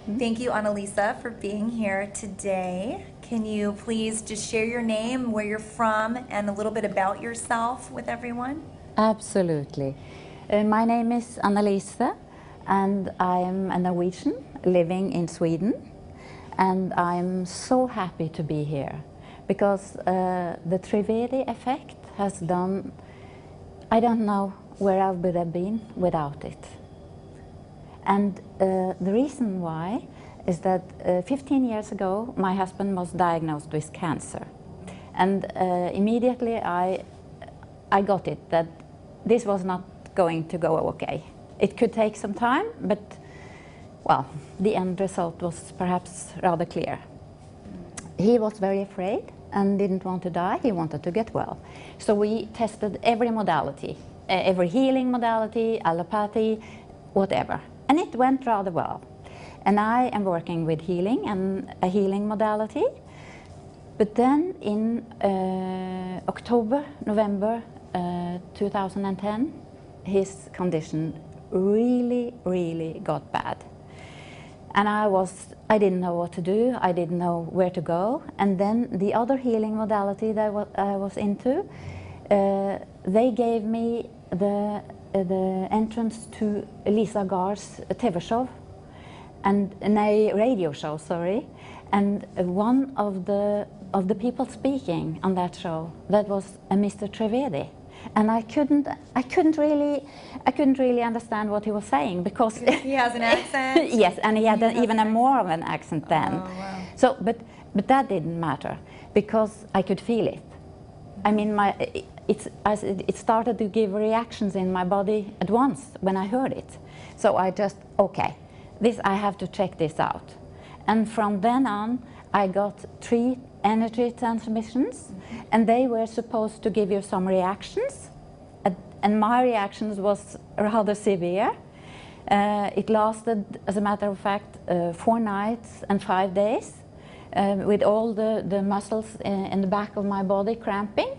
Thank you, Annalisa, for being here today. Can you please just share your name, where you're from, and a little bit about yourself with everyone? Absolutely. My name is Annalisa, and I'm a Norwegian living in Sweden. And I'm so happy to be here because the Trivedi effect has done, I don't know where I would have been without it. And the reason why is that 15 years ago my husband was diagnosed with cancer, and immediately I got it that this was not going to go okay. It could take some time, but well, the end result was perhaps rather clear. He was very afraid and didn't want to die, he wanted to get well. So we tested every modality, every healing modality, allopathy, whatever. And it went rather well. And I am working with healing and a healing modality. But then in October, November 2010, his condition really got bad. And I didn't know what to do, I didn't know where to go. And then the other healing modality that I was into, they gave me the entrance to Lisa Gar's TV show, and a radio show, sorry. And one of the people speaking on that show, that was a Mr. Trivedi. And I couldn't really understand what he was saying because he has an accent. Yes, and he had even more of an accent then. Oh, wow. So, but that didn't matter because I could feel it. I mean, it started to give reactions in my body at once when I heard it. So I just, okay, I have to check this out. And from then on, I got 3 energy transmissions, and they were supposed to give you some reactions, and my reactions was rather severe. It lasted, as a matter of fact, 4 nights and 5 days, with all the muscles in the back of my body cramping.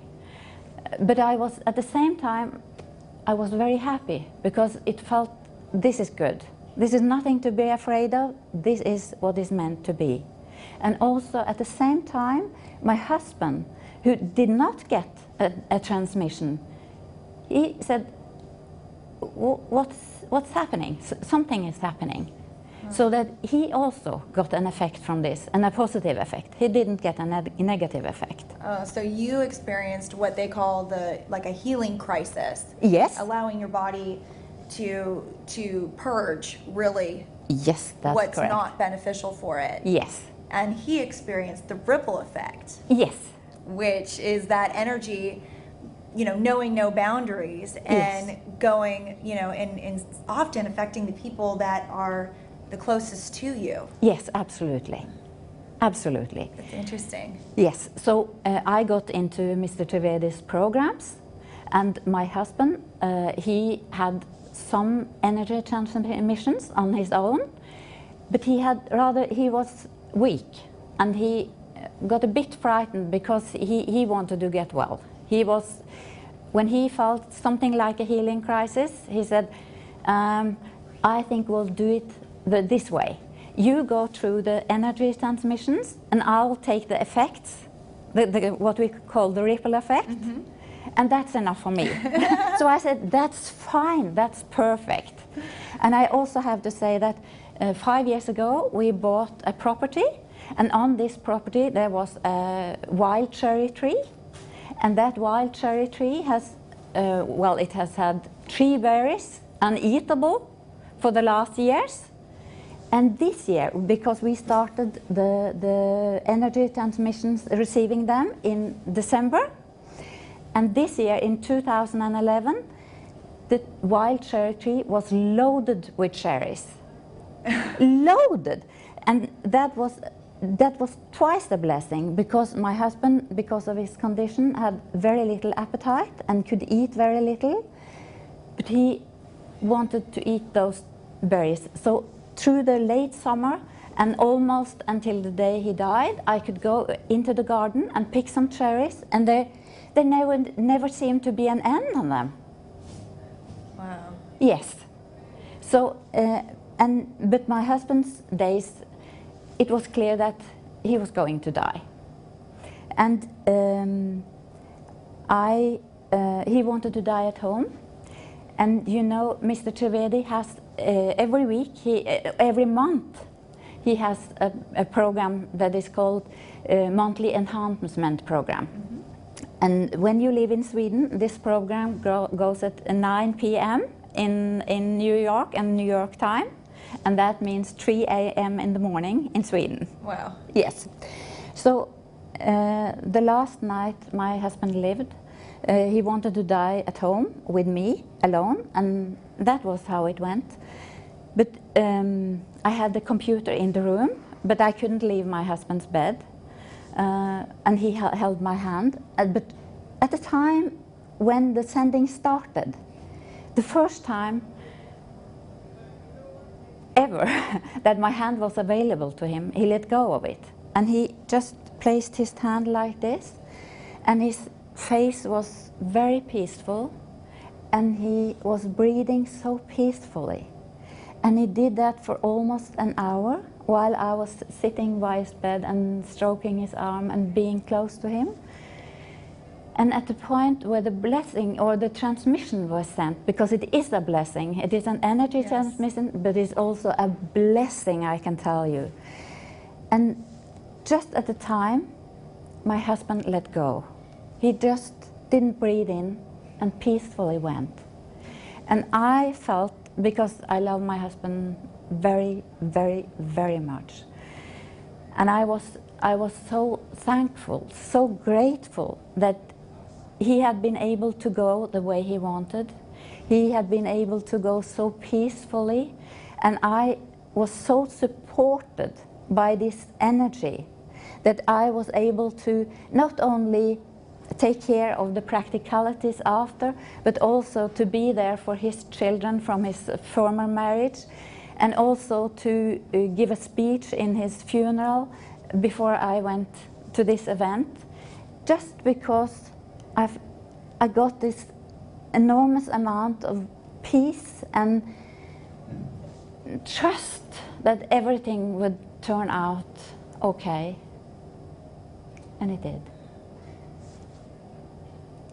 But at the same time, I was very happy because it felt, this is good. This is nothing to be afraid of. This is what is meant to be. And also at the same time, my husband, who did not get a transmission, he said, what's happening? Something is happening. So that he also got an effect from this, and a positive effect. He didn't get a negative effect. So you experienced what they call like a healing crisis. Yes. Allowing your body to purge, really. Yes, that's what's correct. Not beneficial for it. Yes. And he experienced the ripple effect. Yes. Which is that energy, knowing no boundaries and yes. going, and often affecting the people that are the closest to you. Yes, absolutely. Absolutely. That's interesting. Yes, so I got into Mr. Trivedi's programs, and my husband, he had some energy transmissions on his own, but he was weak, and he got a bit frightened because he wanted to get well. When he felt something like a healing crisis, he said, I think we'll do it this way. You go through the energy transmissions and I'll take the effects, what we call the ripple effect, and that's enough for me. So I said, that's fine, that's perfect. And I also have to say that 5 years ago we bought a property, and on this property there was a wild cherry tree, and that wild cherry tree has, it has had 3 berries, uneatable, for the last years. And this year, because we started the energy transmissions, receiving them in December, and this year in 2011, the wild cherry tree was loaded with cherries. Loaded! And that was twice the blessing, because my husband, because of his condition, had very little appetite and could eat very little, but he wanted to eat those berries. So through the late summer and almost until the day he died, I could go into the garden and pick some cherries, and there never seemed to be an end on them. Wow. Yes. So But my husband's days, it was clear that he was going to die. And he wanted to die at home. And you know, Mr. Trivedi has every week, every month, he has a program that is called Monthly Enhancement Program. Mm-hmm. And when you live in Sweden, this program goes at 9 p.m. in New York and New York time. And that means 3 a.m. in the morning in Sweden. Wow. Yes. So the last night my husband lived, he wanted to die at home with me alone, and that was how it went. But I had the computer in the room, but I couldn't leave my husband's bed, and he held my hand. But at the time when the sending started, the first time ever that my hand was available to him, he let go of it. And he just placed his hand like this, and his face was very peaceful, and he was breathing so peacefully. And he did that for almost an hour while I was sitting by his bed and stroking his arm and being close to him. And at the point where the blessing or the transmission was sent, because it is a blessing, it is an energy Yes. transmission, but it's also a blessing, I can tell you. And just at the time, my husband let go. He just didn't breathe in and peacefully went. And I felt, because I love my husband very, very, very much, and I was so thankful, so grateful that he had been able to go the way he wanted. He had been able to go so peacefully, and I was so supported by this energy that I was able to not only take care of the practicalities after, but also to be there for his children from his former marriage, and also to give a speech in his funeral before I went to this event, just because I got this enormous amount of peace and trust that everything would turn out okay. And it did.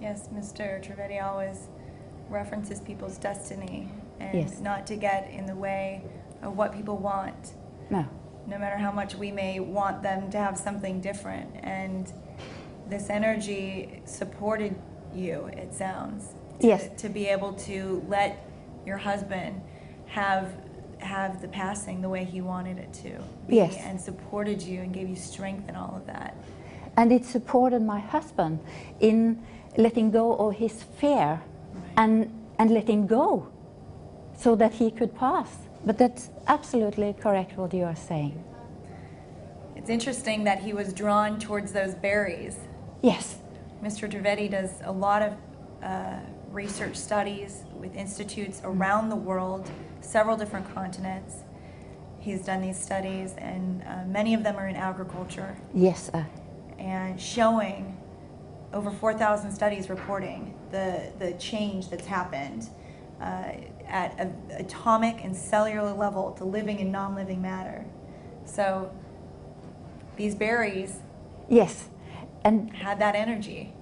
Yes, Mr. Trivedi always references people's destiny and Yes. not to get in the way of what people want. No. No matter how much we may want them to have something different. And this energy supported you, it sounds. Yes. To be able to let your husband have the passing the way he wanted it to be. Yes. And supported you and gave you strength and all of that. And it supported my husband in letting go of his fear, Right. and letting go so that he could pass. But that's absolutely correct what you are saying. It's interesting that he was drawn towards those berries. Yes. Mr. Trivedi does a lot of research studies with institutes around the world, several different continents. He's done these studies, and many of them are in agriculture, Yes. and showing over 4,000 studies reporting the change that's happened at an atomic and cellular level to living and non-living matter. So these berries Yes. And had that energy.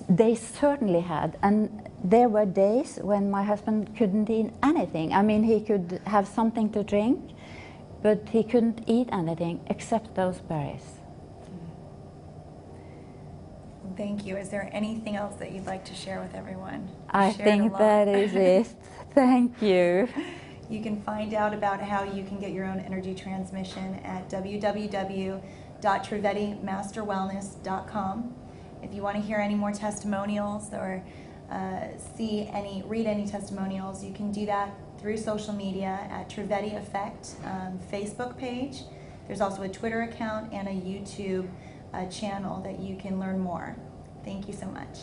they certainly had. And there were days when my husband couldn't eat anything. I mean, he could have something to drink, but he couldn't eat anything except those berries. Thank you. Is there anything else that you'd like to share with everyone? I Shared a think lot. that is it. Thank you. You can find out about how you can get your own energy transmission at www.trivedimasterwellness.com. If you want to hear any more testimonials or read any testimonials, you can do that through social media at Trivedi Effect Facebook page. There's also a Twitter account and a YouTube channel that you can learn more. Thank you so much.